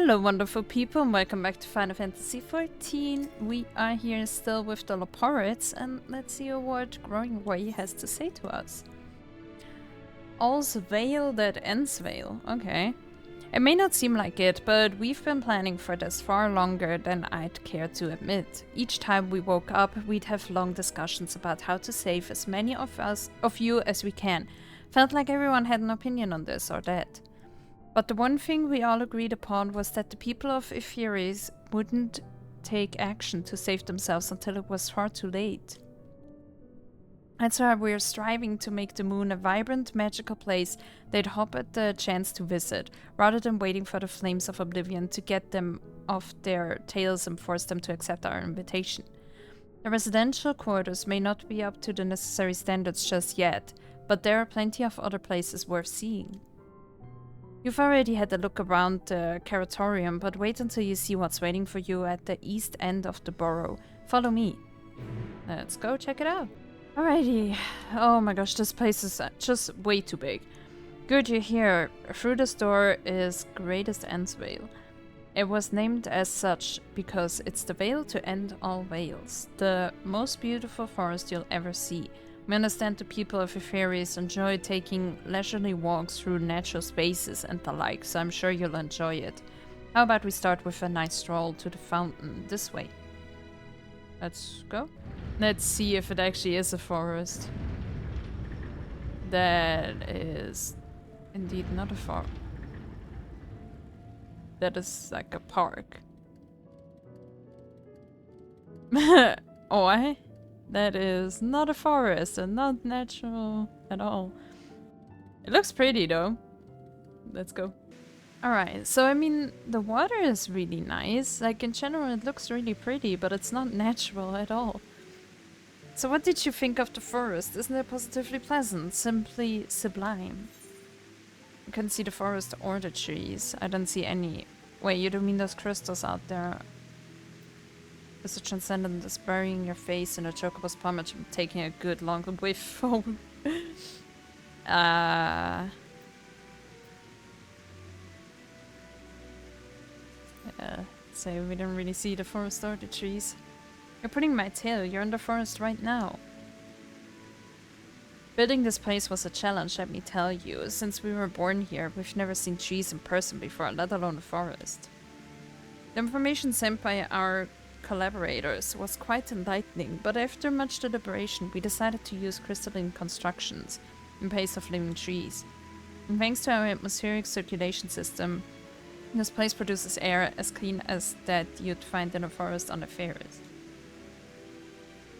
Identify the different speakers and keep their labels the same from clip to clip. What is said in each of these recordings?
Speaker 1: Hello wonderful people and welcome back to Final Fantasy XIV. We are here still with the Loporrits and let's see what Growing Way has to say to us. All's veil that ends veil. Okay. It may not seem like it, but we've been planning for this far longer than I'd care to admit. Each time we woke up, we'd have long discussions about how to save as many of you as we can. Felt like everyone had an opinion on this or that. But the one thing we all agreed upon was that the people of XIV wouldn't take action to save themselves until it was far too late. That's why we're striving to make the moon a vibrant, magical place they'd hop at the chance to visit, rather than waiting for the flames of oblivion to get them off their tails and force them to accept our invitation. The residential quarters may not be up to the necessary standards just yet, but there are plenty of other places worth seeing. You've already had a look around the Caratorium, but wait until you see what's waiting for you at the east end of the borough. Follow me. Let's go check it out. Alrighty. Oh my gosh, this place is just way too big. Good, you're here. Through this door is Greatest End's Veil. It was named as such because it's the veil to end all veils. The most beautiful forest you'll ever see. We understand the people of XIV enjoy taking leisurely walks through natural spaces and the like, so I'm sure you'll enjoy it. How about we start with a nice stroll to the fountain this way? Let's go. Let's see if it actually is a forest. That is indeed not a forest. That is like a park. Oh, that is not a forest and not natural at all. It looks pretty though. Let's go. Alright, so I mean, the water is really nice. Like in general it looks really pretty, but it's not natural at all. So what did you think of the forest? Isn't it positively pleasant? Simply sublime. You can see the forest or the trees. I don't see any. Wait, you don't mean those crystals out there? Is the transcendent is burying your face in a chocobo's plumage and taking a good long whiff. Yeah, so we don't really see the forest or the trees. You're putting my tail, you're in the forest right now. Building this place was a challenge, let me tell you. Since we were born here, we've never seen trees in person before, let alone a forest. The information sent by our collaborators was quite enlightening, but after much deliberation we decided to use crystalline constructions in place of living trees. And thanks to our atmospheric circulation system, this place produces air as clean as that you'd find in a forest on the ferries.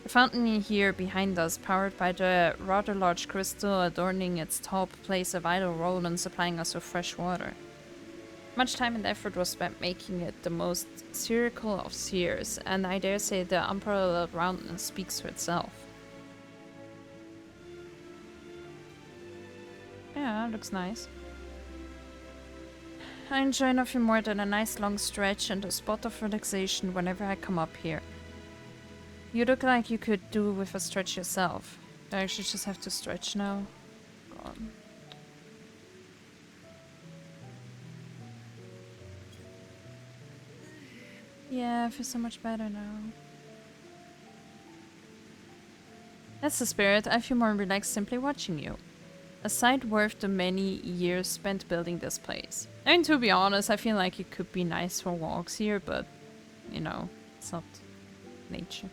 Speaker 1: The fountain here behind us, powered by the rather large crystal adorning its top, plays a vital role in supplying us with fresh water. Much time and effort was spent making it the most spherical of spheres, and I dare say the unparalleled roundness speaks for itself. Yeah, looks nice. I enjoy nothing more than a nice long stretch and a spot of relaxation whenever I come up here. You look like you could do with a stretch yourself. Do I actually just have to stretch now? God. Yeah, I feel so much better now. That's the spirit. I feel more relaxed simply watching you. A sight worth the many years spent building this place. I mean, to be honest, I feel like it could be nice for walks here, but, you know, it's not nature.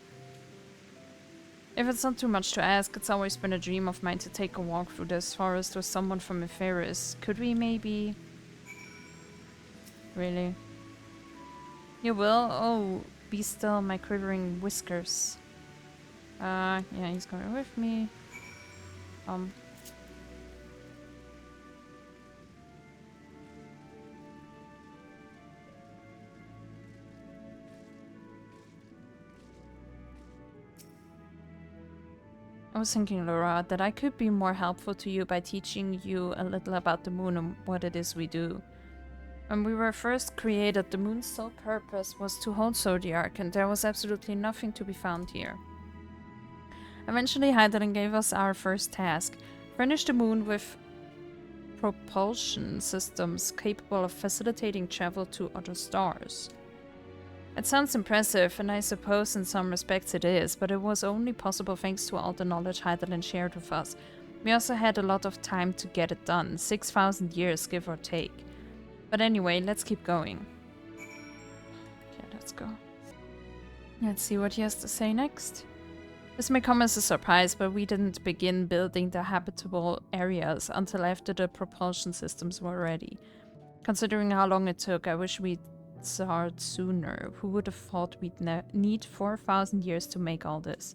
Speaker 1: If it's not too much to ask, it's always been a dream of mine to take a walk through this forest with someone from XIV. Could we maybe... Really? You will? Oh, be still, my quivering whiskers. Yeah, he's going with me. I was thinking, Laura, that I could be more helpful to you by teaching you a little about the moon and what it is we do. When we were first created, the moon's sole purpose was to hold Zodiac, and there was absolutely nothing to be found here. Eventually, Hydaelyn gave us our first task. Furnish the moon with propulsion systems capable of facilitating travel to other stars. It sounds impressive, and I suppose in some respects it is, but it was only possible thanks to all the knowledge Hydaelyn shared with us. We also had a lot of time to get it done, 6,000 years give or take. But anyway, let's keep going. Okay, let's go. Let's see what he has to say next. This may come as a surprise, but we didn't begin building the habitable areas until after the propulsion systems were ready. Considering how long it took, I wish we'd started sooner. Who would have thought we'd need 4,000 years to make all this?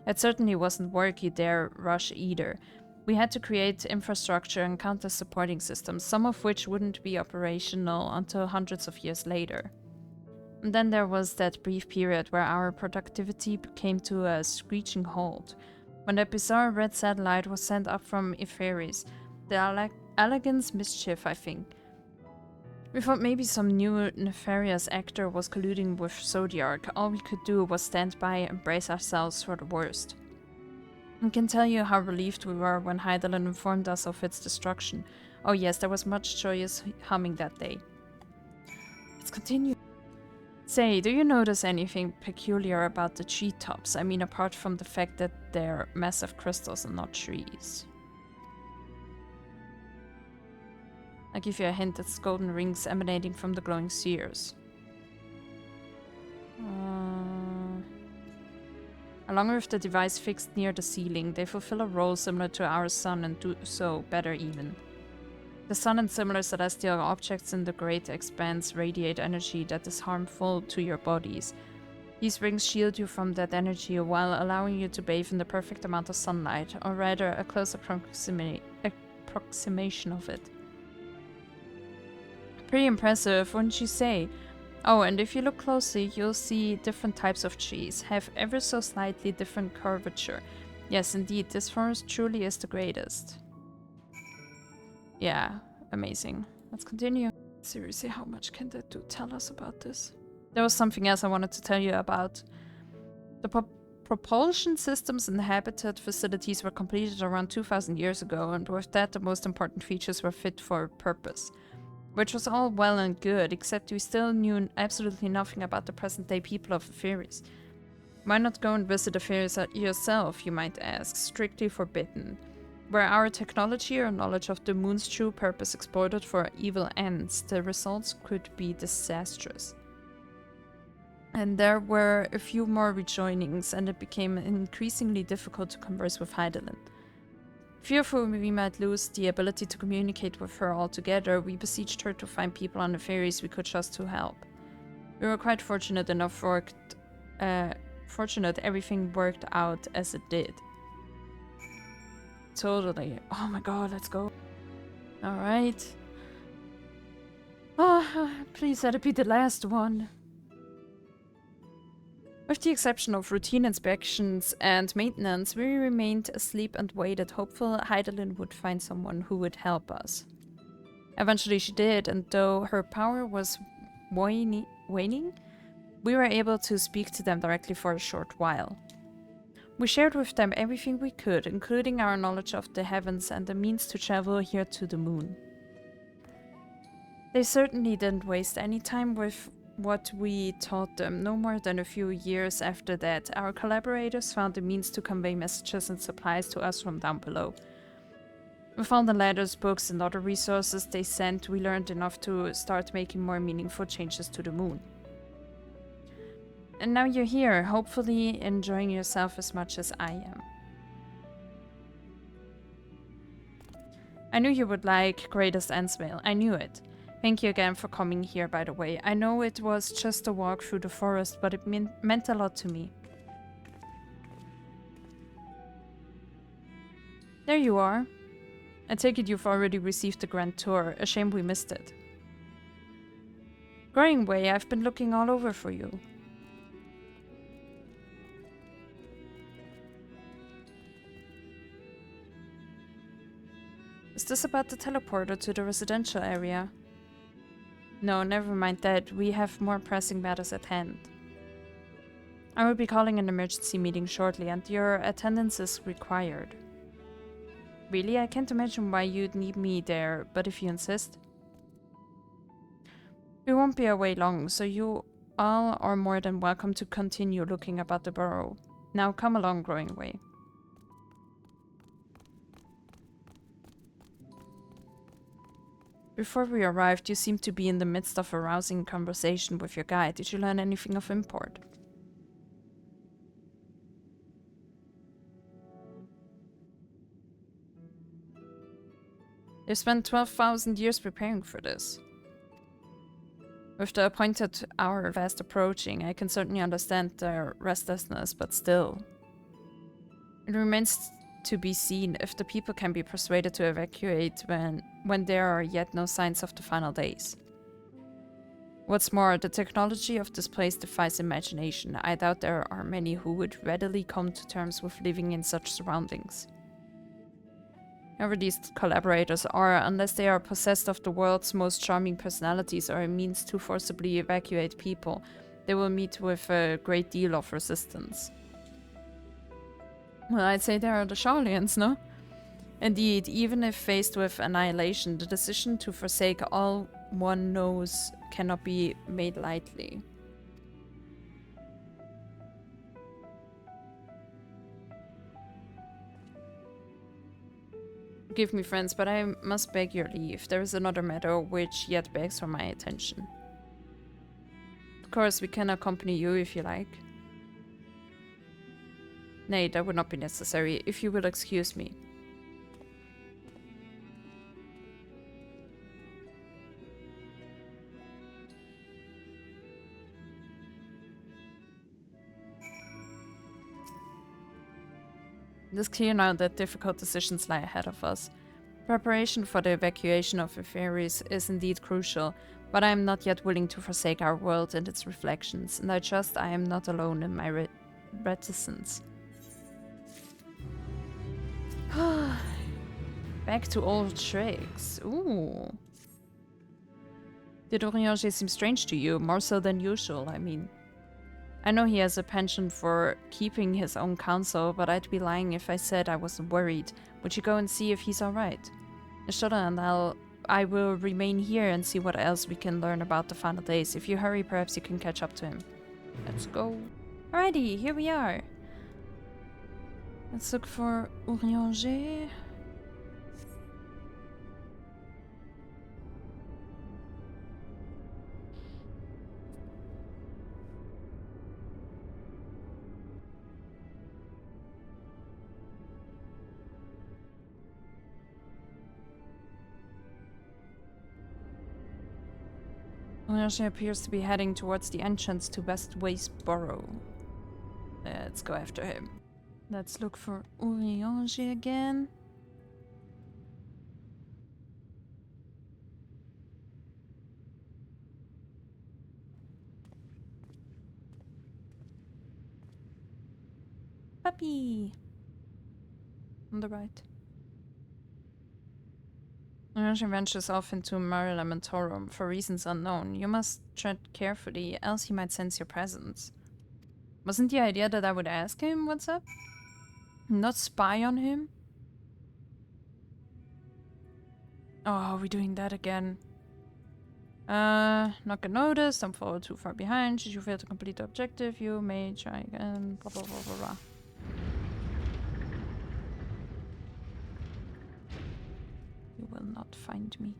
Speaker 1: It certainly wasn't work you dare rush either. We had to create infrastructure and countless supporting systems, some of which wouldn't be operational until hundreds of years later. And then there was that brief period where our productivity came to a screeching halt. When that bizarre red satellite was sent up from ffxiv, the Elegance Mischief, I think. We thought maybe some new nefarious actor was colluding with Zodiac. All we could do was stand by and brace ourselves for the worst. I can tell you how relieved we were when Hydaelyn informed us of its destruction. Oh yes, there was much joyous humming that day. Let's continue. Say, do you notice anything peculiar about the tree tops? I mean, apart from the fact that they're massive crystals and not trees. I give you a hint, it's golden rings emanating from the glowing spheres. Along with the device fixed near the ceiling, they fulfill a role similar to our sun and do so better even. The sun and similar celestial objects in the great expanse radiate energy that is harmful to your bodies. These rings shield you from that energy while allowing you to bathe in the perfect amount of sunlight, or rather a close approximation of it. Pretty impressive, wouldn't you say? Oh, and if you look closely, you'll see different types of trees, have ever so slightly different curvature. Yes, indeed, this forest truly is the greatest. Yeah, amazing. Let's continue. Seriously, how much can that dude tell us about this? There was something else I wanted to tell you about. The propulsion systems and habitat facilities were completed around 2,000 years ago, and with that the most important features were fit for purpose. Which was all well and good, except we still knew absolutely nothing about the present-day people of ffxiv. Why not go and visit ffxiv yourself, you might ask? Strictly forbidden. Were our technology or knowledge of the moon's true purpose exploited for evil ends, the results could be disastrous. And there were a few more rejoinings, and it became increasingly difficult to converse with Hydaelyn. Fearful we might lose the ability to communicate with her altogether, we beseeched her to find people on the ferries we could trust to help. We were quite fortunate enough everything worked out as it did. Totally. Oh my god, let's go. Alright. Oh, please let it be the last one. With the exception of routine inspections and maintenance, we remained asleep and waited, hopeful Hydaelyn would find someone who would help us. Eventually she did, and though her power was waning, we were able to speak to them directly for a short while. We shared with them everything we could, including our knowledge of the heavens and the means to travel here to the moon. They certainly didn't waste any time with what we taught them. No more than a few years after that, our collaborators found the means to convey messages and supplies to us from down below. With all the letters, books, and other resources they sent, we learned enough to start making more meaningful changes to the moon. And now you're here, hopefully enjoying yourself as much as I am. I knew you would like Greatest Ensmail. I knew it. Thank you again for coming here, by the way. I know it was just a walk through the forest, but it meant a lot to me. There you are. I take it you've already received the grand tour. A shame we missed it. Growing way, I've been looking all over for you. Is this about the teleporter to the residential area? No, never mind that. We have more pressing matters at hand. I will be calling an emergency meeting shortly, and your attendance is required. Really? I can't imagine why you'd need me there, but if you insist. We won't be away long, so you all are more than welcome to continue looking about the burrow. Now come along, Growing Way. Before we arrived, you seemed to be in the midst of a rousing conversation with your guide. Did you learn anything of import? They spent 12,000 years preparing for this. With the appointed hour fast approaching, I can certainly understand their restlessness, but still. It remains to be seen if the people can be persuaded to evacuate when there are yet no signs of the final days. What's more, the technology of this place defies imagination. I doubt there are many who would readily come to terms with living in such surroundings. However these collaborators are, unless they are possessed of the world's most charming personalities or a means to forcibly evacuate people, they will meet with a great deal of resistance. Well, I'd say they are the Charlians, no? Indeed, even if faced with annihilation, the decision to forsake all one knows cannot be made lightly. Forgive me, friends, but I must beg your leave. There is another matter which yet begs for my attention. Of course, we can accompany you if you like. Nay, that would not be necessary, if you will excuse me. It is clear now that difficult decisions lie ahead of us. Preparation for the evacuation of ffxiv is indeed crucial, but I am not yet willing to forsake our world and its reflections, and I trust I am not alone in my reticence. Back to old tricks. Ooh. Did Orianger seem strange to you? More so than usual, I mean. I know he has a penchant for keeping his own counsel, but I'd be lying if I said I wasn't worried. Would you go and see if he's alright? Shudder, and I will remain here and see what else we can learn about the final days. If you hurry, perhaps you can catch up to him. Let's go. Alrighty, here we are. Let's look for Orianger. Orianger appears to be heading towards the entrance to West Waste Burrow. Let's go after him. Let's look for Orianger again. Puppy! On the right. Orianger ventures off into Mare Lamentorum for reasons unknown. You must tread carefully, else he might sense your presence. Wasn't the idea that I would ask him what's up? Not spy on him? Oh, are we doing that again? Not get noticed, don't follow too far behind. Should you fail to complete the objective, you may try again. Blah blah blah blah blah. You will not find me.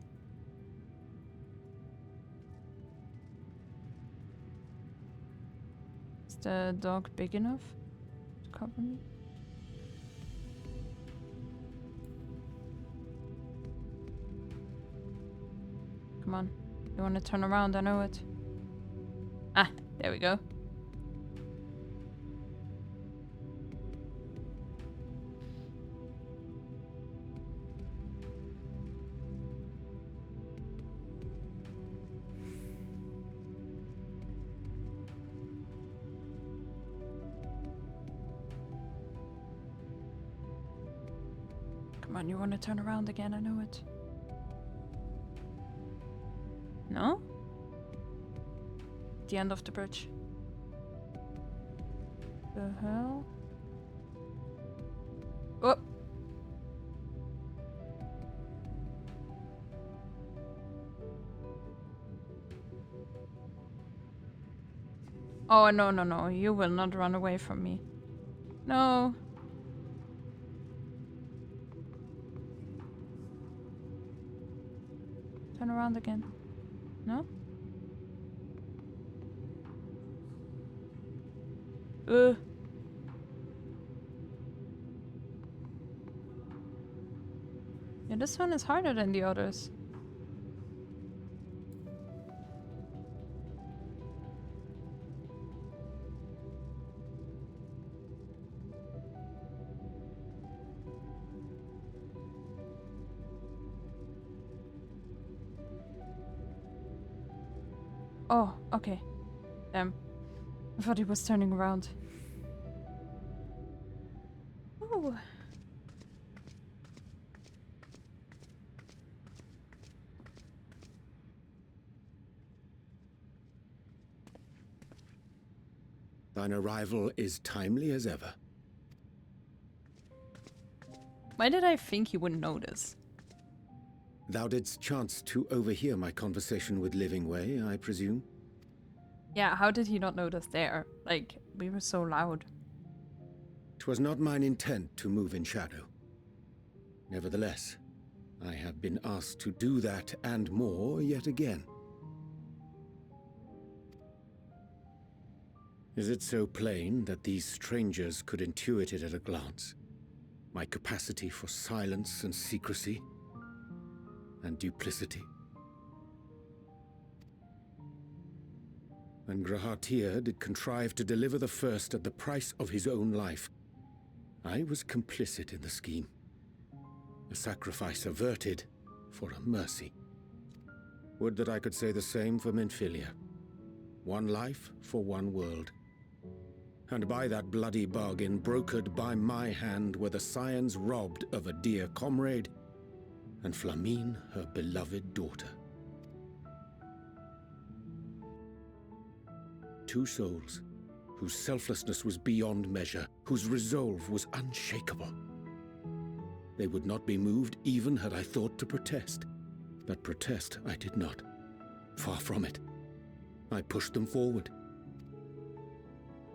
Speaker 1: Is the dog big enough to cover me? Come on. You want to turn around? I know it. Ah, there we go. Come on, you want to turn around again? I know it. No? The end of the bridge. The hell? Oh! Oh, no, no, no. You will not run away from me. No. Turn around again. No? Yeah, this one is harder than the others. Oh, okay. Damn. I thought he was turning around. Ooh.
Speaker 2: Thine arrival is timely as ever.
Speaker 1: Why did I think he wouldn't notice?
Speaker 2: Thou didst chance to overhear my conversation with Livingway, I presume?
Speaker 1: Yeah, how did he not notice there? Like, we were so loud.
Speaker 2: 'Twas not mine intent to move in shadow. Nevertheless, I have been asked to do that and more yet again. Is it so plain that these strangers could intuit it at a glance? My capacity for silence and secrecy and duplicity? When graha-tia did contrive to deliver the first at the price of his own life, I was complicit in the scheme. A sacrifice averted for a mercy. Would that I could say the same for Menphilia. One life for one world. And by that bloody bargain brokered by my hand were the scions robbed of a dear comrade, and Flamine her beloved daughter. Two souls, whose selflessness was beyond measure, whose resolve was unshakable. They would not be moved even had I thought to protest. But protest I did not. Far from it. I pushed them forward.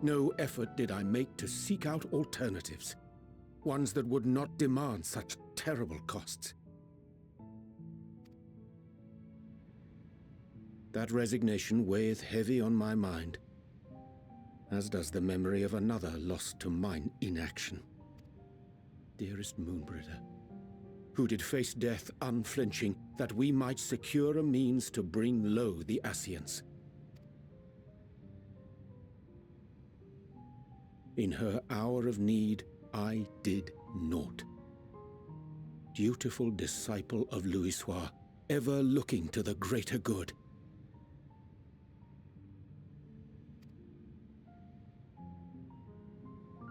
Speaker 2: No effort did I make to seek out alternatives, ones that would not demand such terrible costs. That resignation weigheth heavy on my mind, as does the memory of another lost to mine inaction. Dearest Moonbritter, who did face death unflinching, that we might secure a means to bring low the Ascians. In her hour of need, I did naught. Dutiful disciple of Louisoix, ever looking to the greater good.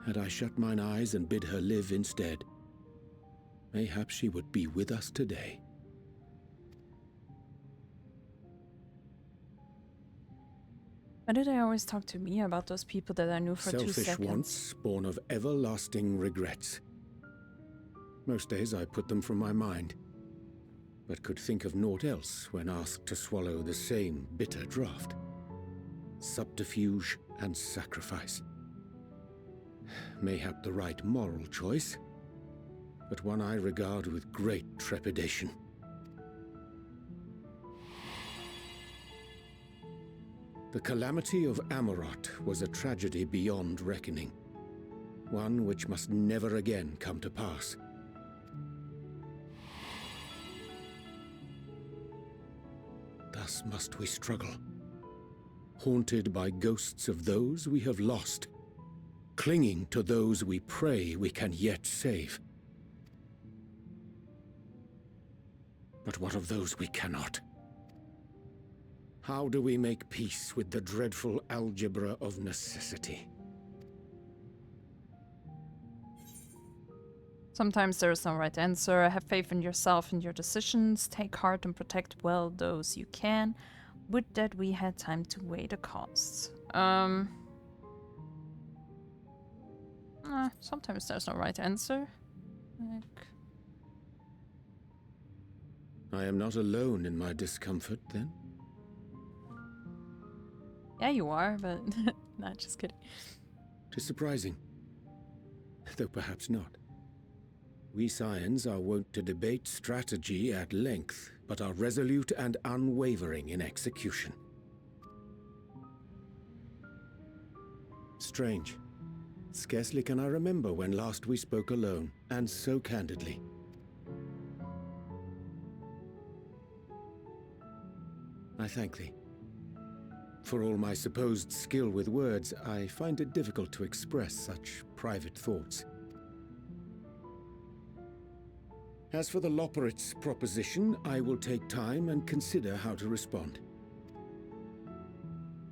Speaker 2: Had I shut mine eyes and bid her live instead, mayhap she would be with us today.
Speaker 1: Why did they always talk to me about those people that I knew for 2 seconds?
Speaker 2: Selfish wants born of everlasting regrets. Most days I put them from my mind, but could think of naught else when asked to swallow the same bitter draught. Subterfuge and sacrifice. Mayhap the right moral choice, but one I regard with great trepidation. The calamity of Amarot was a tragedy beyond reckoning, one which must never again come to pass. Thus must we struggle, haunted by ghosts of those we have lost, clinging to those we pray we can yet save. But what of those we cannot? How do we make peace with the dreadful algebra of necessity?
Speaker 1: Sometimes there is no right answer. Have faith in yourself and your decisions. Take heart and protect well those you can. Would that we had time to weigh the costs. Sometimes there's no right answer. Like...
Speaker 2: I am not alone in my discomfort, then?
Speaker 1: Yeah, you are, but Nah, just kidding.
Speaker 2: 'Tis surprising, though perhaps not. We Scions are wont to debate strategy at length, but are resolute and unwavering in execution. Strange. Scarcely can I remember when last we spoke alone, and so candidly. I thank thee. For all my supposed skill with words, I find it difficult to express such private thoughts. As for the Loporrits' proposition, I will take time and consider how to respond.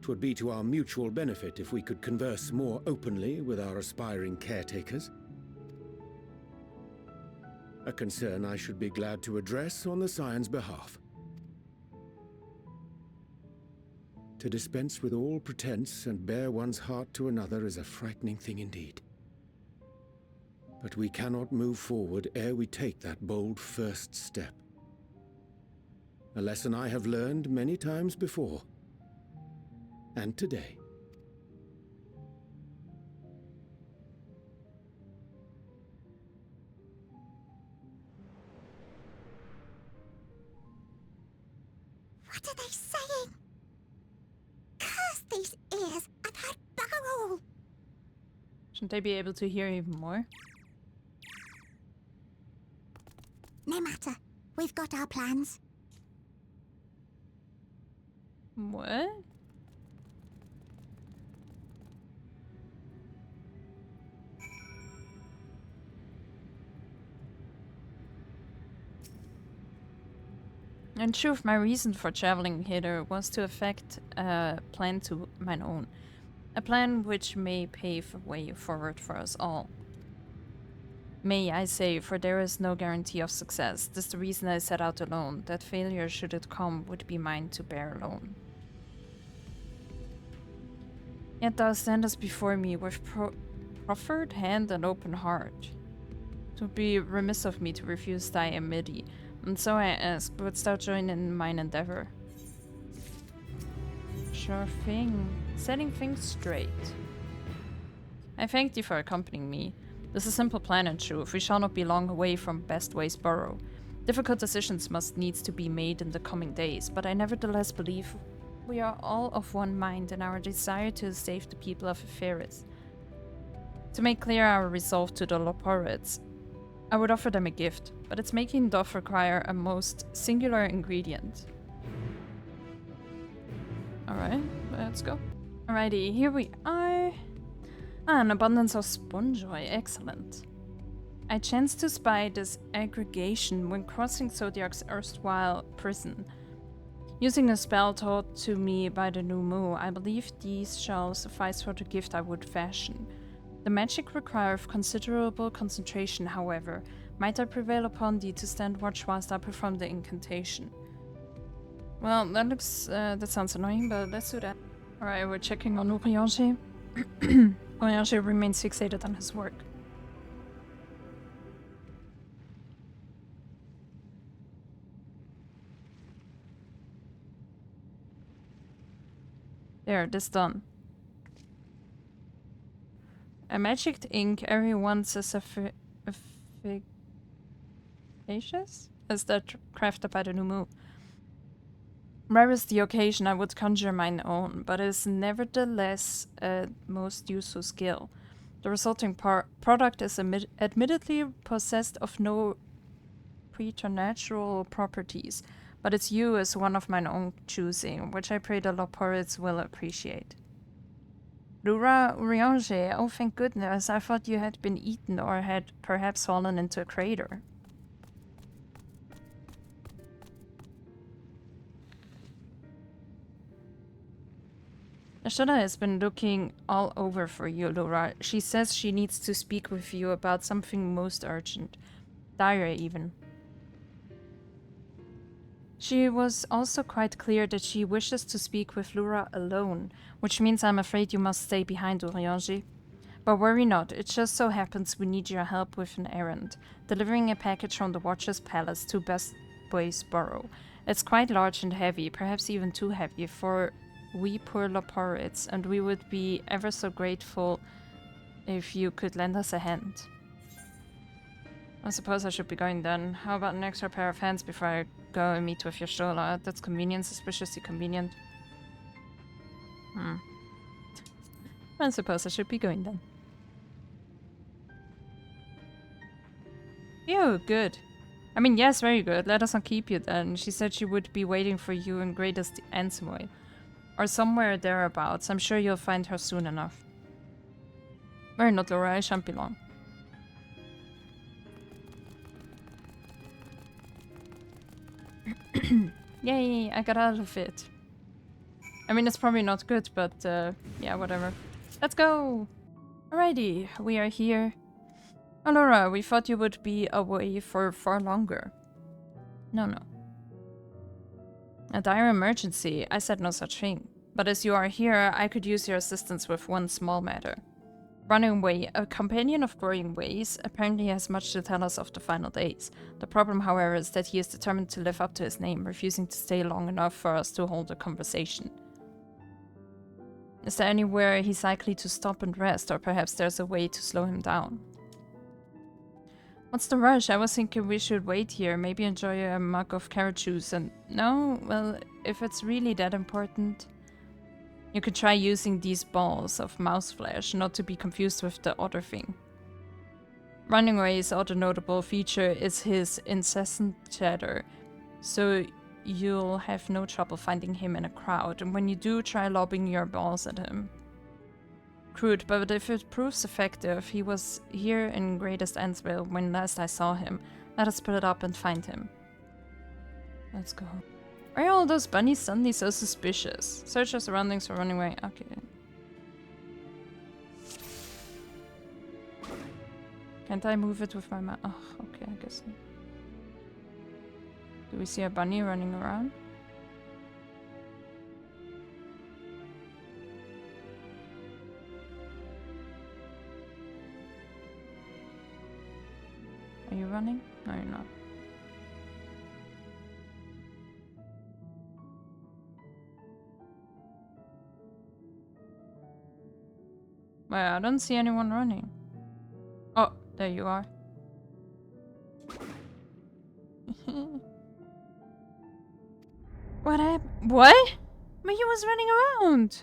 Speaker 2: 'Twould be to our mutual benefit if we could converse more openly with our aspiring caretakers. A concern I should be glad to address on the Scion's behalf. To dispense with all pretense and bare one's heart to another is a frightening thing indeed. But we cannot move forward ere we take that bold first step. A lesson I have learned many times before. And today.
Speaker 3: What are they saying? Curse these ears and that barrel!
Speaker 1: Shouldn't they be able to hear even more?
Speaker 3: No matter. We've got our plans.
Speaker 1: What? In truth, my reason for traveling hither was to effect a plan to mine own. A plan which may pave a way forward for us all. May, I say, for there is no guarantee of success. This is the reason I set out alone, that failure, should it come, would be mine to bear alone. Yet thou standest before me with proffered hand and open heart. It would be remiss of me to refuse thy amity, and so I ask, wouldst thou join in mine endeavor? Sure thing. Setting things straight. I thank thee for accompanying me. This is a simple plan in truth. We shall not be long away from Bestway's burrow. Difficult decisions must needs to be made in the coming days, but I nevertheless believe we are all of one mind in our desire to save the people of ffxiv. To make clear our resolve to the Loporrits, I would offer them a gift, but its making doth require a most singular ingredient. Alright, let's go. Alrighty, here we are. An abundance of sponge oil, excellent. I chanced to spy this aggregation when crossing Zodiac's erstwhile prison. Using a spell taught to me by the new Mu, I believe these shall suffice for the gift I would fashion. The magic requireth considerable concentration, however. Might I prevail upon thee to stand watch whilst I perform the incantation? Well, that sounds annoying, but let's do that. Alright, we're checking on Urianger. Urianger remains fixated on his work. There, this done. A magic ink everyone's as efficacious as that crafted by the new Mu. Rare is the occasion I would conjure mine own, but it is nevertheless a most useful skill. The resulting product is admittedly possessed of no preternatural properties, but its hue is one of mine own choosing, which I pray the Loporrits will appreciate. Lura Urianger, oh thank goodness, I thought you had been eaten or had perhaps fallen into a crater. Ashana has been looking all over for you, Lura. She says she needs to speak with you about something most urgent. Dire, even. She was also quite clear that she wishes to speak with Lura alone, which means I'm afraid you must stay behind, Urianger. But worry not, it just so happens we need your help with an errand, delivering a package from the Watcher's Palace to Bestway's Burrow. It's quite large and heavy, perhaps even too heavy, for we poor Loporrits, and we would be ever so grateful if you could lend us a hand. I suppose I should be going then. How about an extra pair of hands before I go and meet with your Stola? That's convenient, suspiciously convenient. I suppose I should be going then. Ew, good. I mean, yes, very good. Let us not keep you then. She said she would be waiting for you in Greatest Ensoy. Or somewhere thereabouts. I'm sure you'll find her soon enough. Worry not, Laura. I shan't be long. Yay, I got out of it. I mean, it's probably not good, but yeah, whatever. Let's go! Alrighty, we are here. Oh, Laura, we thought you would be away for far longer. No. A dire emergency. I said no such thing. But as you are here, I could use your assistance with one small matter. Running Away, a companion of growing ways, apparently has much to tell us of the final days. The problem, however, is that he is determined to live up to his name, refusing to stay long enough for us to hold a conversation. Is there anywhere he's likely to stop and rest, or perhaps there's a way to slow him down? What's the rush? I was thinking we should wait here, maybe enjoy a mug of carrot juice and... No? Well, if it's really that important... You could try using these balls of mouse flesh, not to be confused with the other thing. Running Away's other notable feature is his incessant chatter, so you'll have no trouble finding him in a crowd, and when you do, try lobbing your balls at him. Crude, but if it proves effective, he was here in Greatest Ensoy when last I saw him. Let us split up and find him. Let's go. Why are all those bunnies suddenly so suspicious? Search your surroundings for Running Away. Okay. Can't I move it with my mouse? Oh, okay, I guess not. Do we see a bunny running around? Are you running? No, you're not. Well, I don't see anyone running. Oh, there you are. What happened? What? But he was running around.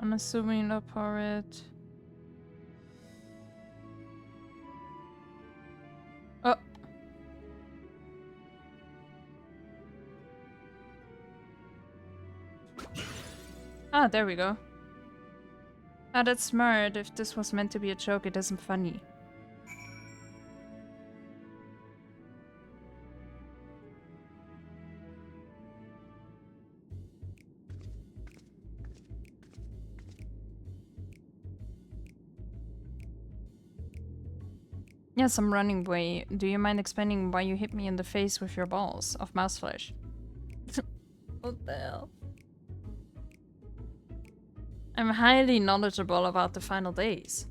Speaker 1: I'm assuming Loporrit. Oh. Ah, there we go. Ah, that's smart. If this was meant to be a joke, it isn't funny. Yes, I'm running away. Do you mind explaining why you hit me in the face with your balls of mouse flesh? What the hell? I'm highly knowledgeable about the final days.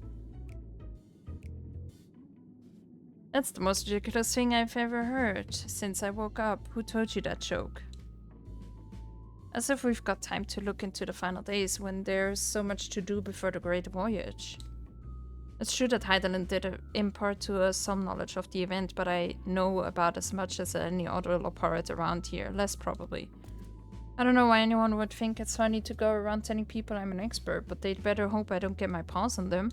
Speaker 1: That's the most ridiculous thing I've ever heard since I woke up. Who told you that joke? As if we've got time to look into the final days when there's so much to do before the Great Voyage. It's true that Heidelin did impart to us some knowledge of the event, but I know about as much as any other Loporrit around here, less probably. I don't know why anyone would think it's funny to go around telling people I'm an expert, but they'd better hope I don't get my paws on them.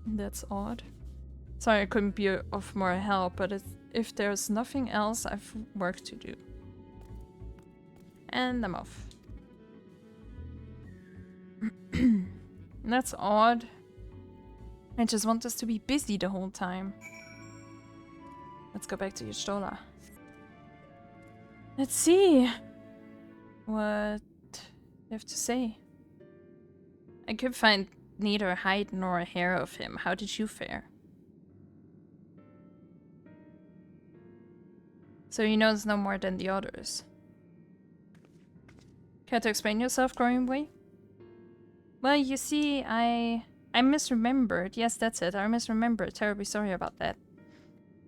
Speaker 1: That's odd. Sorry I couldn't be of more help, but if there's nothing else, I've work to do. And I'm off. That's odd. I just want us to be busy the whole time. Let's go back to your Stola. Let's see what you have to say. I could find neither hide nor hair of him. How did you fare? So he knows no more than the others. Care to explain yourself, Growing Way? Well, you see, I misremembered. Yes, that's it. I misremembered. Terribly sorry about that.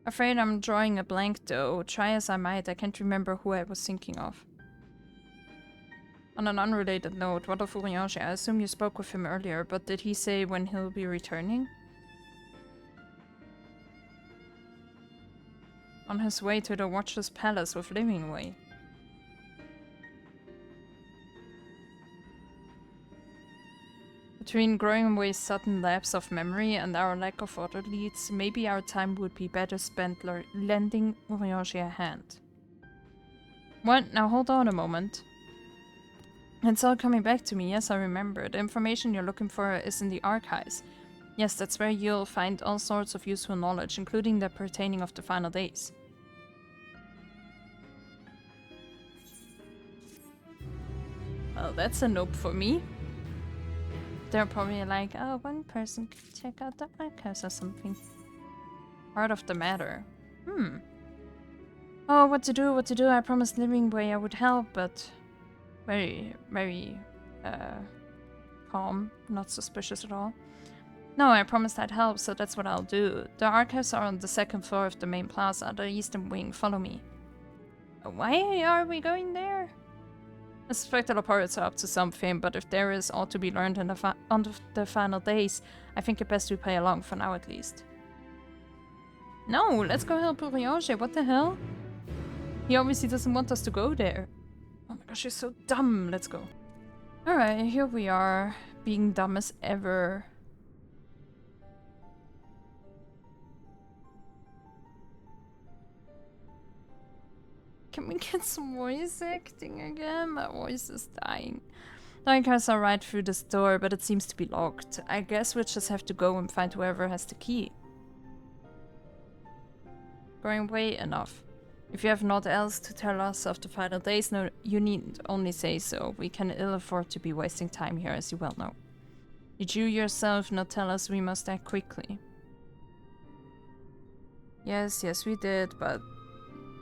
Speaker 1: Afraid I'm drawing a blank though. Try as I might, I can't remember who I was thinking of. On an unrelated note, what of Urianger? I assume you spoke with him earlier, but did he say when he'll be returning? On his way to the Watcher's Palace with Livingway. Between Growingway's sudden lapse of memory and our lack of other leads, maybe our time would be better spent lending Urianger a hand. What? Now hold on a moment. It's all coming back to me. Yes, I remember. The information you're looking for is in the archives. Yes, that's where you'll find all sorts of useful knowledge, including that pertaining of the final days. Well, that's a nope for me. They're probably like, oh, one person could check out the archives or something. Part of the matter. Oh, what to do, I promised Livingway I would help, but... Very, very, calm. Not suspicious at all. No, I promised I'd help, so that's what I'll do. The archives are on the second floor of the main plaza, the eastern wing. Follow me. Why are we going there? I suspect the Loporrits are up to something, but if there is all to be learned in on the final days, I think it best we play along for now at least. No, let's go help Urianger. What the hell? He obviously doesn't want us to go there. Oh my gosh, you're so dumb. Let's go. Alright, here we are, being dumb as ever. Can we get some voice acting again? My voice is dying. The archives are right through this door, but it seems to be locked. I guess we'll just have to go and find whoever has the key. Going way enough. If you have naught else to tell us of the final days, no, you needn't only say so. We can ill afford to be wasting time here, as you well know. Did you yourself not tell us we must act quickly? Yes, we did, but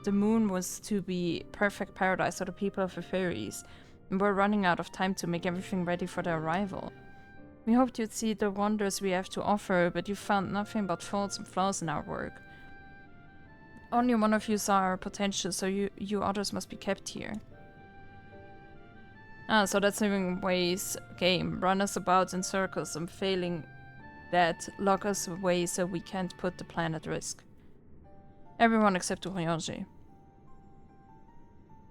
Speaker 1: the moon was to be perfect paradise for the people of the fairies, and we're running out of time to make everything ready for their arrival. We hoped you'd see the wonders we have to offer, but you found nothing but faults and flaws in our work. Only one of you saw our potential, so you others must be kept here. Ah, so that's Livingway's game. Run us about in circles and failing that, lock us away so we can't put the plan at risk. Everyone except Urianger.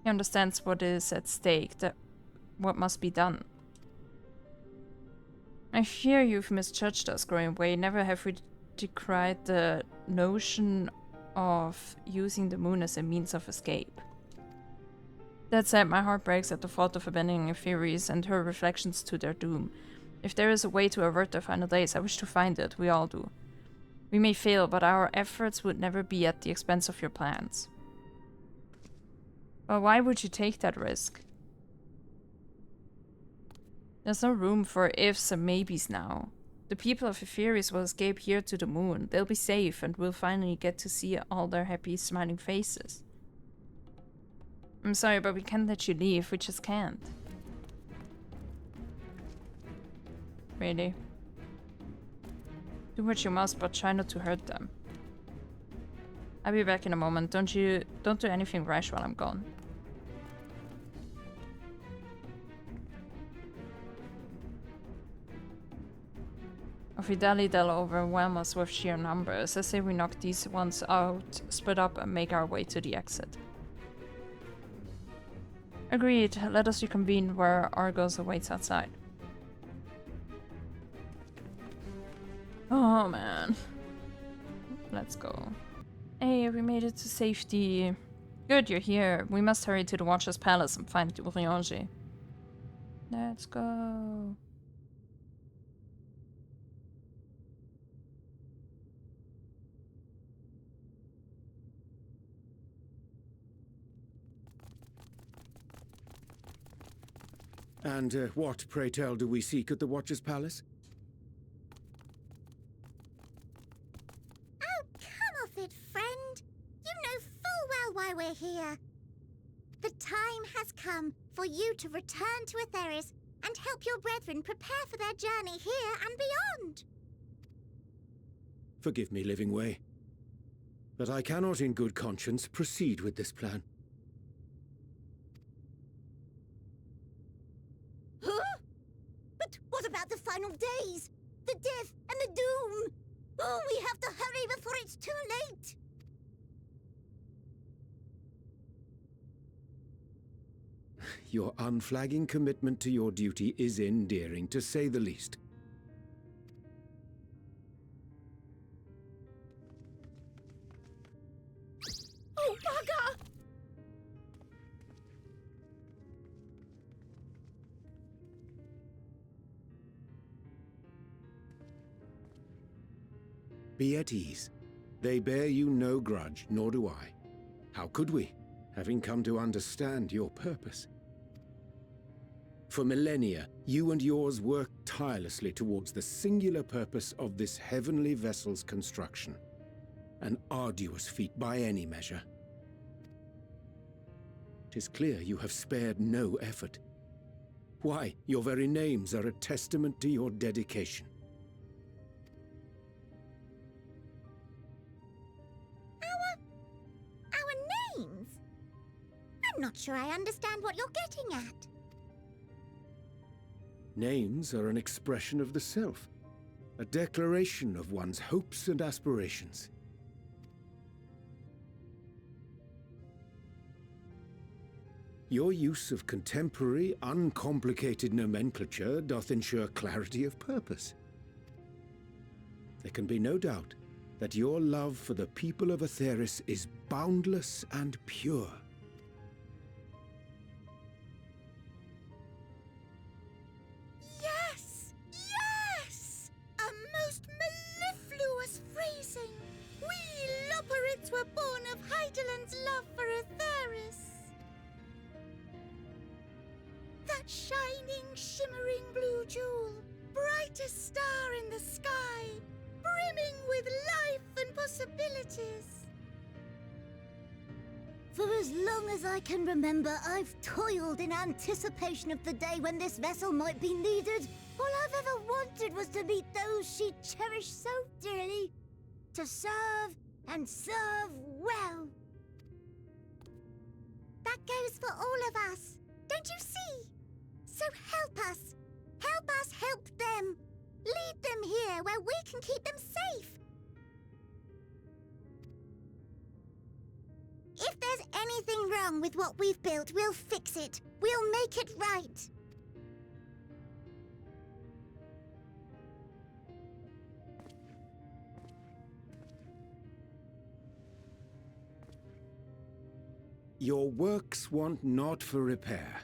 Speaker 1: He understands what is at stake, what must be done. I fear you've misjudged us, Growingway. Never have we decried the notion of using the moon as a means of escape. That said, my heart breaks at the thought of abandoning the fairies and her reflections to their doom. If there is a way to avert their final days, I wish to find it. We all do. We may fail, but our efforts would never be at the expense of your plans. Well, why would you take that risk? There's no room for ifs and maybes now. The people of the fairies will escape here to the moon. They'll be safe, and we'll finally get to see all their happy, smiling faces. I'm sorry, but we can't let you leave. We just can't. Really? Do what you must, but try not to hurt them. I'll be back in a moment. Don't do anything rash while I'm gone. If we dally, they'll overwhelm us with sheer numbers. I say we knock these ones out, split up, and make our way to the exit. Agreed. Let us reconvene where Argos awaits outside. Oh man. Let's go. Hey, we made it to safety. Good, you're here. We must hurry to the Watcher's Palace and find Urianger. Let's go.
Speaker 2: And what, pray tell, do we seek at the Watcher's Palace?
Speaker 3: Oh, come off it, friend. You know full well why we're here. The time has come for you you to return to Etheris and help your brethren prepare for their journey here and beyond.
Speaker 2: Forgive me, Living Way, but I cannot in good conscience proceed with this plan.
Speaker 3: Huh? But what about the final days? The death and the doom? Oh, we have to hurry before it's too late!
Speaker 2: Your unflagging commitment to your duty is endearing, to say the least.
Speaker 3: Oh, bugger!
Speaker 2: Be at ease. They bear you no grudge, nor do I. How could we, having come to understand your purpose? For millennia, you and yours worked tirelessly towards the singular purpose of this heavenly vessel's construction. An arduous feat by any measure. 'Tis clear you have spared no effort. Why, your very names are a testament to your dedication.
Speaker 3: Our names? I'm not sure I understand what you're getting at.
Speaker 2: Names are an expression of the self, a declaration of one's hopes and aspirations. Your use of contemporary, uncomplicated nomenclature doth ensure clarity of purpose. There can be no doubt that your love for the people of Etheris is boundless and pure.
Speaker 3: Yes! Yes! A most mellifluous phrasing! We Loporrits were born of Hydaelyn's love for Etheris. That shining, shimmering blue jewel, brightest star in the sky, brimming with life and possibilities. For as long as I can remember, I've toiled in anticipation of the day when this vessel might be needed. All I've ever wanted was to meet those she cherished so dearly, to serve and serve well. That goes for all of us, don't you see? So help us. Help us help them. Lead them here where we can keep them safe. If there's anything wrong with what we've built, we'll fix it. We'll make it right.
Speaker 2: Your works want not for repair.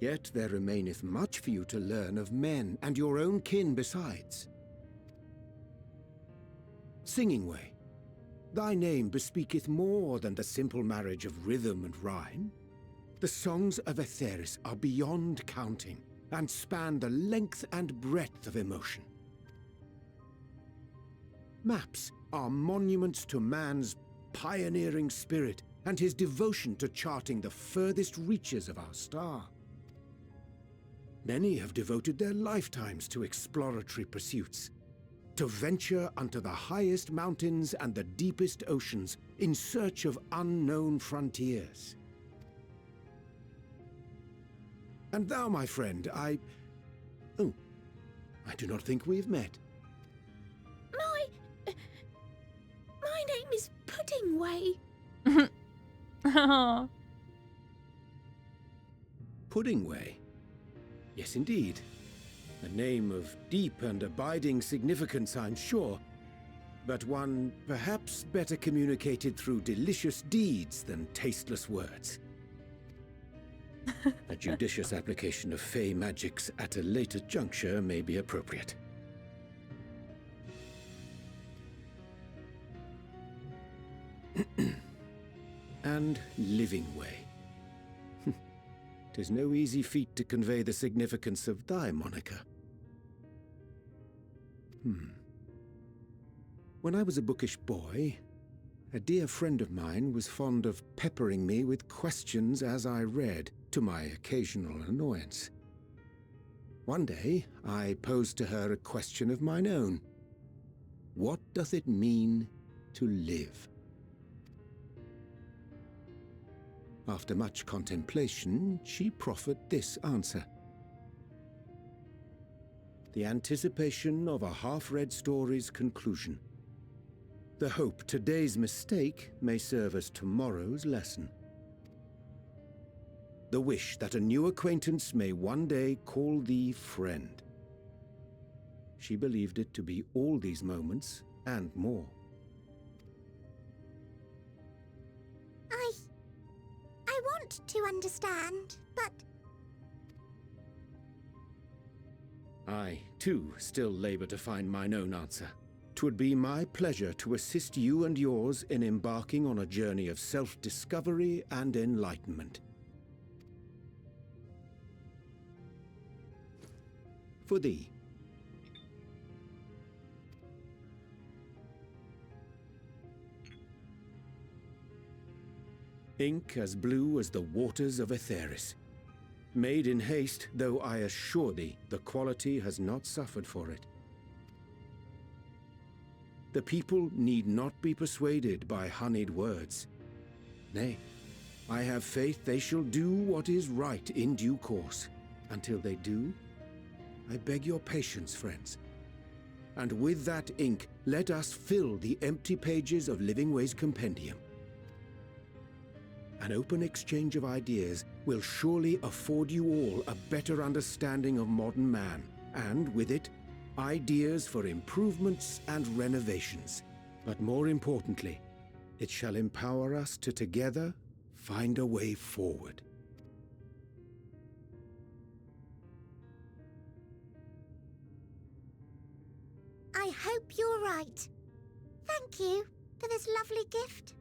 Speaker 2: Yet there remaineth much for you to learn of men, and your own kin besides. Singing Way, thy name bespeaketh more than the simple marriage of rhythm and rhyme. The songs of Etheris are beyond counting, and span the length and breadth of emotion. Maps are monuments to man's pioneering spirit, and his devotion to charting the furthest reaches of our star. Many have devoted their lifetimes to exploratory pursuits, to venture unto the highest mountains and the deepest oceans in search of unknown frontiers. And thou, my friend, I do not think we've met.
Speaker 3: My name is Pudding Way.
Speaker 2: Pudding Way? Yes, indeed. A name of deep and abiding significance, I'm sure, but one perhaps better communicated through delicious deeds than tasteless words. A judicious application of fey magics at a later juncture may be appropriate. And Living Way. 'Tis no easy feat to convey the significance of thy moniker. When I was a bookish boy, a dear friend of mine was fond of peppering me with questions as I read, to my occasional annoyance. One day, I posed to her a question of mine own. What doth it mean to live? After much contemplation, she proffered this answer. The anticipation of a half-read story's conclusion. The hope today's mistake may serve as tomorrow's lesson. The wish that a new acquaintance may one day call thee friend. She believed it to be all these moments and more.
Speaker 3: I want to understand, but...
Speaker 2: I, too, still labour to find mine own answer. 'Twould be my pleasure to assist you and yours in embarking on a journey of self-discovery and enlightenment. For thee. Ink as blue as the waters of Aetheris. Made in haste, though I assure thee the quality has not suffered for it. The people need not be persuaded by honeyed words. Nay, I have faith they shall do what is right in due course. Until they do, I beg your patience, friends. And with that ink, let us fill the empty pages of Living Way's compendium. An open exchange of ideas will surely afford you all a better understanding of modern man, and with it, ideas for improvements and renovations. But more importantly, it shall empower us to together find a way forward.
Speaker 3: I hope you're right. Thank you for this lovely gift.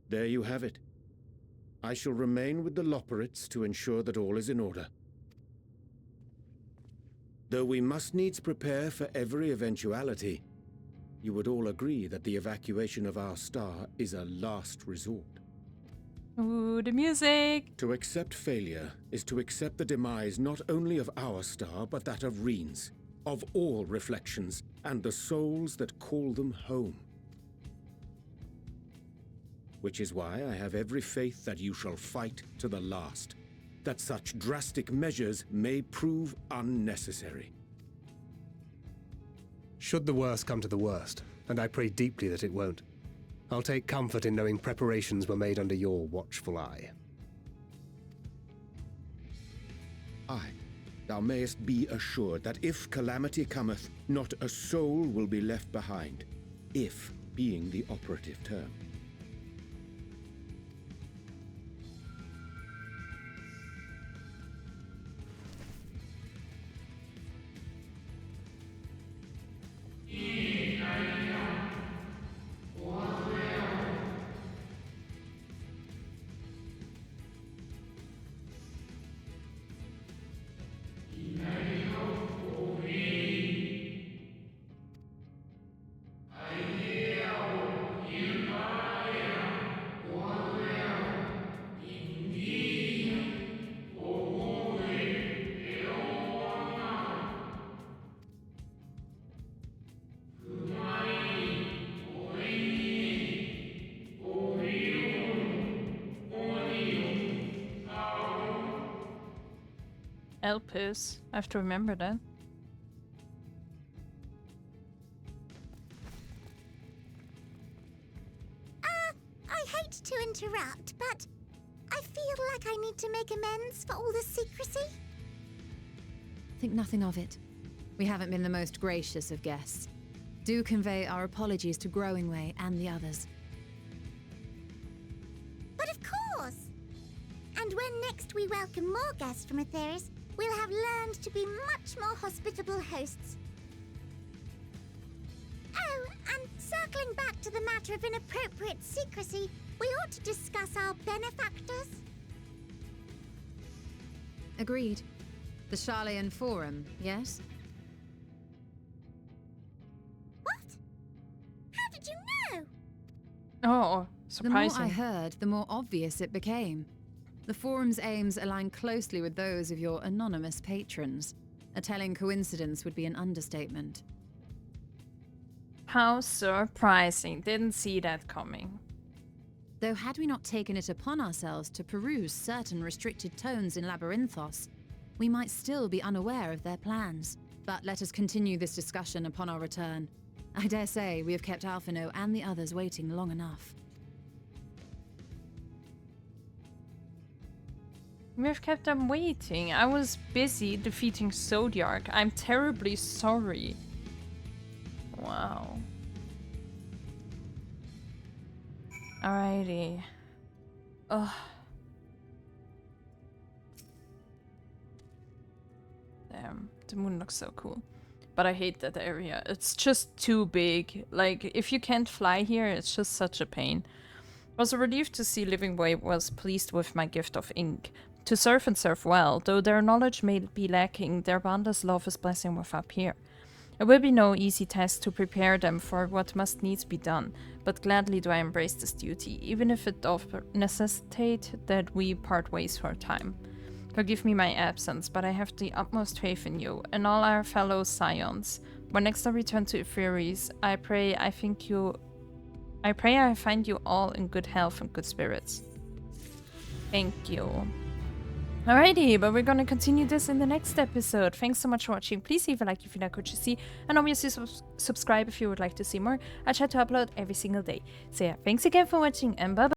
Speaker 2: There you have it. I shall remain with the Loporrits to ensure that all is in order. Though we must needs prepare for every eventuality, you would all agree that the evacuation of our star is a last resort.
Speaker 1: Ooh, the music!
Speaker 2: To accept failure is to accept the demise not only of our star, but that of Reen's, of all reflections, and the souls that call them home. Which is why I have every faith that you shall fight to the last, that such drastic measures may prove unnecessary.
Speaker 4: Should the worst come to the worst, and I pray deeply that it won't, I'll take comfort in knowing preparations were made under your watchful eye.
Speaker 2: Aye, thou mayest be assured that if calamity cometh, not a soul will be left behind, if being the operative term.
Speaker 1: Elpis. I have to remember that.
Speaker 3: I hate to interrupt, but I feel like I need to make amends for all the secrecy.
Speaker 5: Think nothing of it. We haven't been the most gracious of guests. Do convey our apologies to Growing Way and the others.
Speaker 3: But of course! And when next we welcome more guests from Aetheris, we'll have learned to be much more hospitable hosts. Oh, and circling back to the matter of inappropriate secrecy, we ought to discuss our benefactors.
Speaker 5: Agreed. The Charleyan Forum, yes?
Speaker 3: What? know?
Speaker 1: Oh,
Speaker 5: The more I
Speaker 1: surprising.
Speaker 5: heard, the more obvious it became. The forum's aims align closely with those of your anonymous patrons. A telling coincidence would be an understatement.
Speaker 1: How surprising. Didn't see that coming.
Speaker 5: Though had we not taken it upon ourselves to peruse certain restricted tones in Labyrinthos, we might still be unaware of their plans. But let us continue this discussion upon our return. I dare say we have kept Alphino and the others waiting long enough.
Speaker 1: We've kept them waiting. I was busy defeating Zodiac. I'm terribly sorry. Wow. Alrighty. Ugh. Damn, the moon looks so cool. But I hate that area. It's just too big. Like, if you can't fly here, it's just such a pain. I was relieved to see Living Way was pleased with my gift of ink. To serve and serve well, though their knowledge may be lacking, their boundless love is blessing without peer. It will be no easy task to prepare them for what must needs be done, but gladly do I embrace this duty, even if it does necessitate that we part ways for a time. Forgive me my absence, but I have the utmost faith in you, and all our fellow scions. When next I return to ffxiv, I pray I find you all in good health and good spirits. Thank you. Alrighty, but we're gonna continue this in the next episode. Thanks so much for watching. Please leave a like if you like what you see, and obviously subscribe if you would like to see more. I try to upload every single day. So yeah, thanks again for watching, and bye bye.